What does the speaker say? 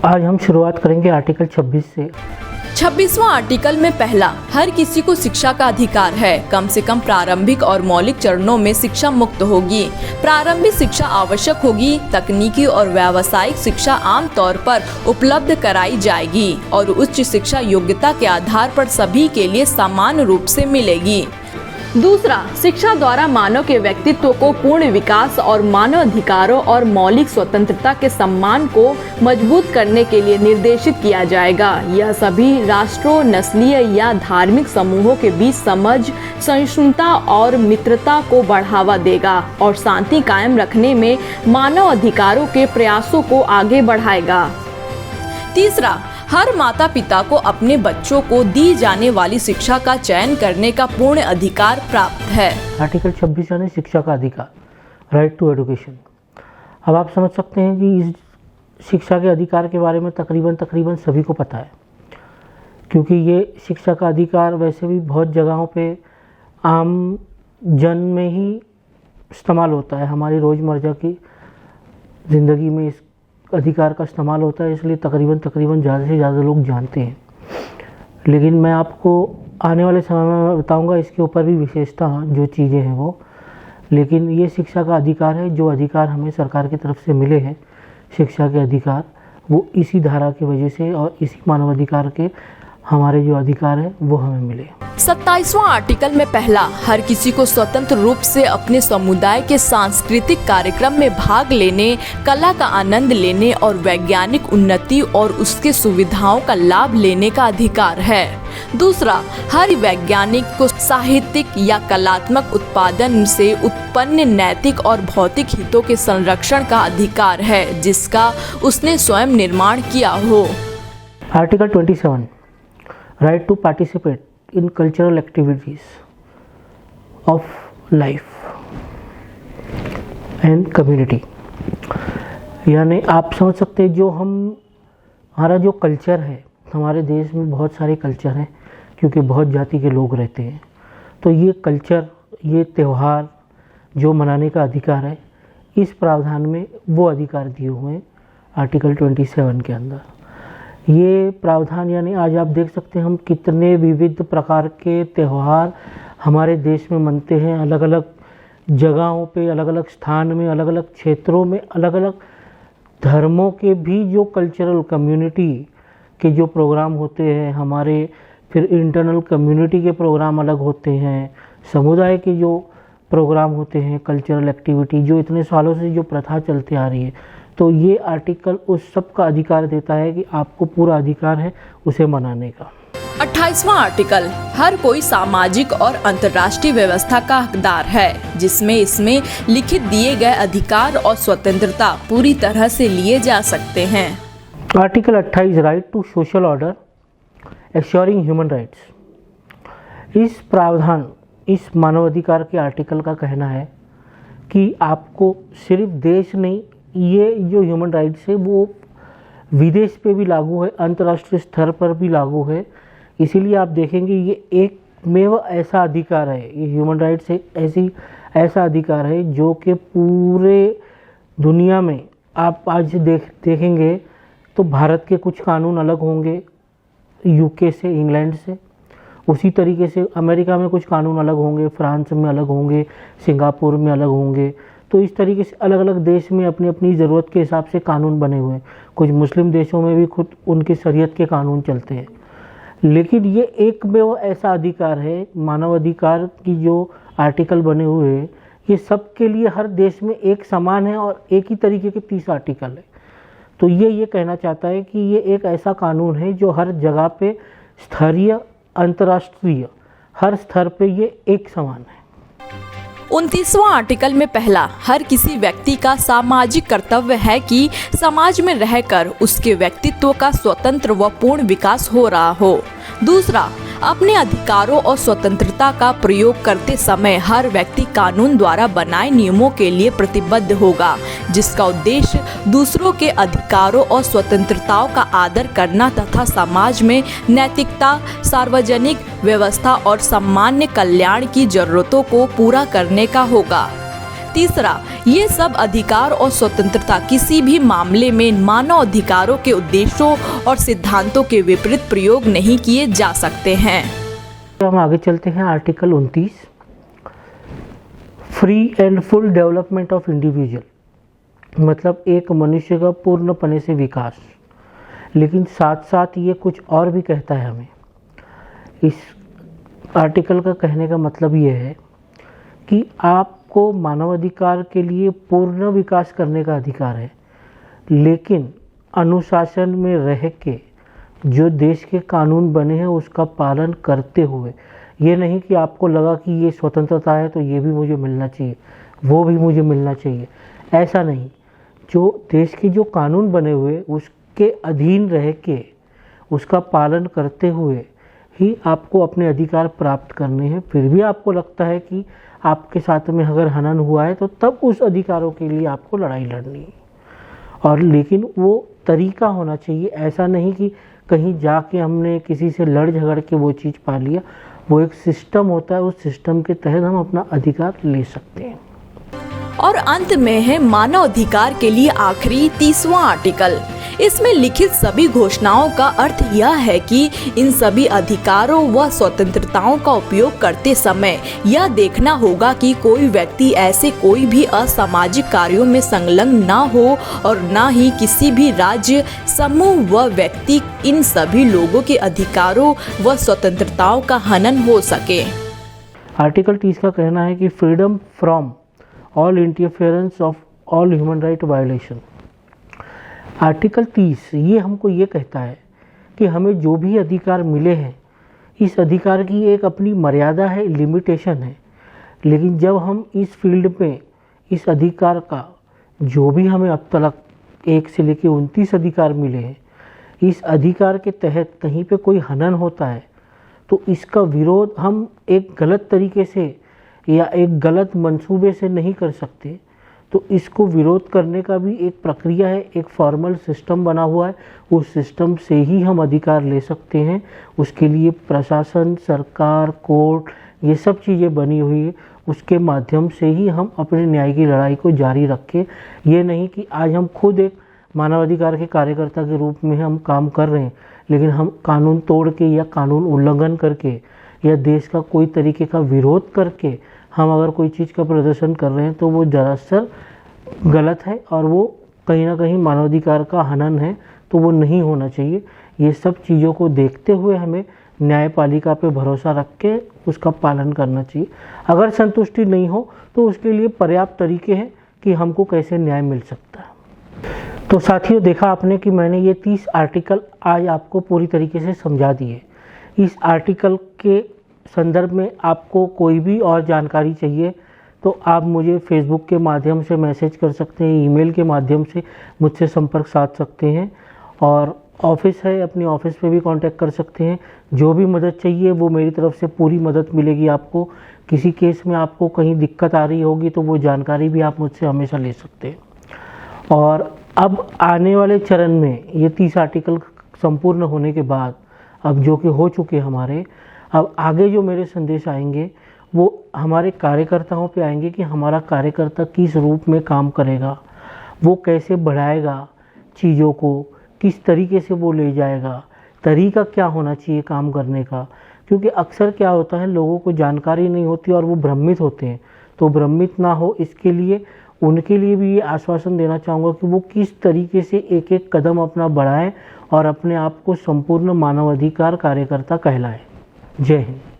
आज हम शुरुआत करेंगे आर्टिकल 26 से। 26वां आर्टिकल में पहला, हर किसी को शिक्षा का अधिकार है। कम से कम प्रारंभिक और मौलिक चरणों में शिक्षा मुक्त होगी। प्रारंभिक शिक्षा आवश्यक होगी। तकनीकी और व्यावसायिक शिक्षा आम तौर पर उपलब्ध कराई जाएगी और उच्च शिक्षा योग्यता के आधार पर सभी के लिए समान रूप से मिलेगी। दूसरा, शिक्षा द्वारा मानव के व्यक्तित्व को पूर्ण विकास और मानव अधिकारों और मौलिक स्वतंत्रता के सम्मान को मजबूत करने के लिए निर्देशित किया जाएगा। यह सभी राष्ट्रों, नस्लीय या धार्मिक समूहों के बीच समझ, सहिष्णुता और मित्रता को बढ़ावा देगा और शांति कायम रखने में मानव अधिकारों के प्रयासों को आगे बढ़ाएगा। तीसरा, हर माता पिता को अपने बच्चों को दी जाने वाली शिक्षा का चयन करने का पूर्ण अधिकार प्राप्त है। आर्टिकल 26 यानी शिक्षा का अधिकार, राइट टू एजुकेशन। अब आप समझ सकते हैं कि इस शिक्षा के अधिकार के बारे में तकरीबन सभी को पता है, क्योंकि ये शिक्षा का अधिकार वैसे भी बहुत जगहों पे आम जन में ही इस्तेमाल होता है। हमारी रोज़मर्रा की ज़िंदगी में इस अधिकार का इस्तेमाल होता है, इसलिए तकरीबन ज़्यादा से ज़्यादा लोग जानते हैं। लेकिन मैं आपको आने वाले समय में बताऊंगा इसके ऊपर भी विशेषता जो चीज़ें हैं वो। लेकिन ये शिक्षा का अधिकार है, जो अधिकार हमें सरकार की तरफ से मिले हैं शिक्षा के अधिकार, वो इसी धारा की वजह से और इसी मानवाधिकार के हमारे जो अधिकार है वो हमें मिले। 27वां आर्टिकल में पहला, हर किसी को स्वतंत्र रूप से अपने समुदाय के सांस्कृतिक कार्यक्रम में भाग लेने, कला का आनंद लेने और वैज्ञानिक उन्नति और उसके सुविधाओं का लाभ लेने का अधिकार है। दूसरा, हर वैज्ञानिक को साहित्यिक या कलात्मक उत्पादन से उत्पन्न नैतिक और भौतिक हितों के संरक्षण का अधिकार है जिसका उसने स्वयं निर्माण किया हो। Article 27, right to participate in cultural activities of life and community। यानी आप समझ सकते हैं जो हमारा जो कल्चर है, हमारे देश में बहुत सारे कल्चर हैं क्योंकि बहुत जाति के लोग रहते हैं। तो ये कल्चर, ये त्यौहार जो मनाने का अधिकार है, इस प्रावधान में वो अधिकार दिए हुए हैं आर्टिकल 27 के अंदर। ये प्रावधान यानी आज आप देख सकते हैं हम कितने विविध प्रकार के त्यौहार हमारे देश में मनते हैं। अलग अलग जगहों पे, अलग अलग स्थान में, अलग अलग क्षेत्रों में, अलग अलग धर्मों के भी जो कल्चरल कम्युनिटी के जो प्रोग्राम होते हैं हमारे, फिर इंटरनल कम्युनिटी के प्रोग्राम अलग होते हैं, समुदाय के जो प्रोग्राम होते हैं, कल्चरल एक्टिविटी जो इतने सालों से जो प्रथा चलती आ रही है। तो ये आर्टिकल उस सब का अधिकार देता है कि आपको पूरा अधिकार है उसे मनाने का। 28वां आर्टिकल, हर कोई सामाजिक और अंतर्राष्ट्रीय व्यवस्था का हकदार है जिसमें इसमें लिखित दिए गए अधिकार और स्वतंत्रता पूरी तरह से लिए जा सकते हैं। Article 28, right to social order assuring human rights. इस प्रावधान, इस मानवाधिकार के आर्टिकल का कहना है कि आपको सिर्फ देश नहीं, ये जो ह्यूमन राइट्स है वो विदेश पे भी लागू है, अंतर्राष्ट्रीय स्तर पर भी लागू है। इसीलिए आप देखेंगे ये एकमेव ऐसा अधिकार है, ये ह्यूमन राइट्स एक ऐसा अधिकार है जो कि पूरे दुनिया में आप आज देखेंगे तो भारत के कुछ कानून अलग होंगे यूके से, इंग्लैंड से। उसी तरीके से अमेरिका में कुछ कानून अलग होंगे, फ्रांस में अलग होंगे, सिंगापुर में अलग होंगे। तो इस तरीके से अलग अलग देश में अपनी अपनी ज़रूरत के हिसाब से कानून बने हुए हैं। कुछ मुस्लिम देशों में भी खुद उनकी शरीयत के कानून चलते हैं। लेकिन ये एकमेव ऐसा अधिकार है, मानव अधिकार की जो आर्टिकल बने हुए हैं ये सबके लिए हर देश में एक समान है और एक ही तरीके के 30 आर्टिकल है। तो ये कहना चाहता है कि ये एक ऐसा कानून है जो हर जगह पे स्तरीय, अंतर्राष्ट्रीय, हर स्तर पे ये एक समान है। 29वां आर्टिकल में पहला, हर किसी व्यक्ति का सामाजिक कर्तव्य है कि समाज में रहकर उसके व्यक्तित्व का स्वतंत्र व पूर्ण विकास हो रहा हो। दूसरा, अपने अधिकारों और स्वतंत्रता का प्रयोग करते समय हर व्यक्ति कानून द्वारा बनाए नियमों के लिए प्रतिबद्ध होगा जिसका उद्देश्य दूसरों के अधिकारों और स्वतंत्रताओं का आदर करना तथा समाज में नैतिकता, सार्वजनिक व्यवस्था और सामान्य कल्याण की जरूरतों को पूरा करने का होगा। तीसरा, ये सब अधिकार और स्वतंत्रता किसी भी मामले में मानव अधिकारों के उद्देश्यों और सिद्धांतों के विपरीत प्रयोग नहीं किए जा सकते हैं। हम आगे चलते हैं। Article 29, free and full development of individual, मतलब एक मनुष्य का पूर्णपने से विकास। लेकिन साथ साथ ये कुछ और भी कहता है हमें। इस आर्टिकल का कहने का मतलब ये है कि आपको मानवाधिकार के लिए पूर्ण विकास करने का अधिकार है, लेकिन अनुशासन में रह के जो देश के कानून बने हैं उसका पालन करते हुए। ये नहीं कि आपको लगा कि ये स्वतंत्रता है तो ये भी मुझे मिलना चाहिए, वो भी मुझे मिलना चाहिए, ऐसा नहीं। जो देश के जो कानून बने हुए उसके अधीन रह के उसका पालन करते हुए ही आपको अपने अधिकार प्राप्त करने हैं। फिर भी आपको लगता है कि आपके साथ में अगर हनन हुआ है तो तब उस अधिकारों के लिए आपको लड़ाई लड़नी है। और लेकिन वो तरीका होना चाहिए, ऐसा नहीं कि कहीं जाके हमने किसी से लड़ झगड़ के वो चीज़ पा लिया। वो एक सिस्टम होता है, उस सिस्टम के तहत हम अपना अधिकार ले सकते हैं। और अंत में है मानव अधिकार के लिए आखिरी 30वां आर्टिकल। इसमें लिखित सभी घोषणाओं का अर्थ यह है कि इन सभी अधिकारों व स्वतंत्रताओं का उपयोग करते समय यह देखना होगा कि कोई व्यक्ति ऐसे कोई भी असामाजिक कार्यों में संलग्न न हो और न ही किसी भी राज्य, समूह व व्यक्ति इन सभी लोगों के अधिकारों व स्वतंत्रताओं का हनन हो सके। आर्टिकल 30 का कहना है कि freedom from all interference of all human right violation. Article 30 ये हमको ये कहता है कि हमें जो भी अधिकार मिले हैं, इस अधिकार की एक अपनी मर्यादा है, लिमिटेशन है। लेकिन जब हम इस फील्ड में इस अधिकार का जो भी हमें अब तक 1 से लेकर 29 अधिकार मिले हैं, इस अधिकार के तहत कहीं पे कोई हनन होता है तो इसका विरोध हम एक गलत तरीके से या एक गलत मंसूबे से नहीं कर सकते। तो इसको विरोध करने का भी एक प्रक्रिया है, एक फॉर्मल सिस्टम बना हुआ है। उस सिस्टम से ही हम अधिकार ले सकते हैं। उसके लिए प्रशासन, सरकार, कोर्ट, ये सब चीज़ें बनी हुई है। उसके माध्यम से ही हम अपने न्याय की लड़ाई को जारी रखें। ये नहीं कि आज हम खुद एक मानवाधिकार के कार्यकर्ता के रूप में हम काम कर रहे हैं, लेकिन हम कानून तोड़ के या कानून उल्लंघन करके या देश का कोई तरीके का विरोध करके हम अगर कोई चीज़ का प्रदर्शन कर रहे हैं तो वो दरअसल गलत है और वो कहीं ना कहीं मानवाधिकार का हनन है। तो वो नहीं होना चाहिए। ये सब चीज़ों को देखते हुए हमें न्यायपालिका पे भरोसा रख के उसका पालन करना चाहिए। अगर संतुष्टि नहीं हो तो उसके लिए पर्याप्त तरीके हैं कि हमको कैसे न्याय मिल सकता है। तो साथियों, देखा आपने कि मैंने ये 30 आर्टिकल आज आपको पूरी तरीके से समझा दिए। इस आर्टिकल के संदर्भ में आपको कोई भी और जानकारी चाहिए तो आप मुझे फेसबुक के माध्यम से मैसेज कर सकते हैं, ईमेल के माध्यम से मुझसे संपर्क साध सकते हैं, और ऑफिस है, अपनी ऑफिस पे भी कांटेक्ट कर सकते हैं। जो भी मदद चाहिए वो मेरी तरफ से पूरी मदद मिलेगी आपको। किसी केस में आपको कहीं दिक्कत आ रही होगी तो वो जानकारी भी आप मुझसे हमेशा ले सकते हैं। और अब आने वाले चरण में ये 30 आर्टिकल संपूर्ण होने के बाद, अब जो कि हो चुके हमारे, अब आगे जो मेरे संदेश आएंगे वो हमारे कार्यकर्ताओं पे आएंगे कि हमारा कार्यकर्ता किस रूप में काम करेगा, वो कैसे बढ़ाएगा चीज़ों को, किस तरीके से वो ले जाएगा, तरीका क्या होना चाहिए काम करने का। क्योंकि अक्सर क्या होता है, लोगों को जानकारी नहीं होती और वो भ्रमित होते हैं। तो भ्रमित ना हो इसके लिए उनके लिए भी ये आश्वासन देना चाहूँगा कि वो किस तरीके से एक एक कदम अपना बढ़ाएं और अपने आप को संपूर्ण मानवाधिकार कार्यकर्ता कहलाएं। जय हिंद।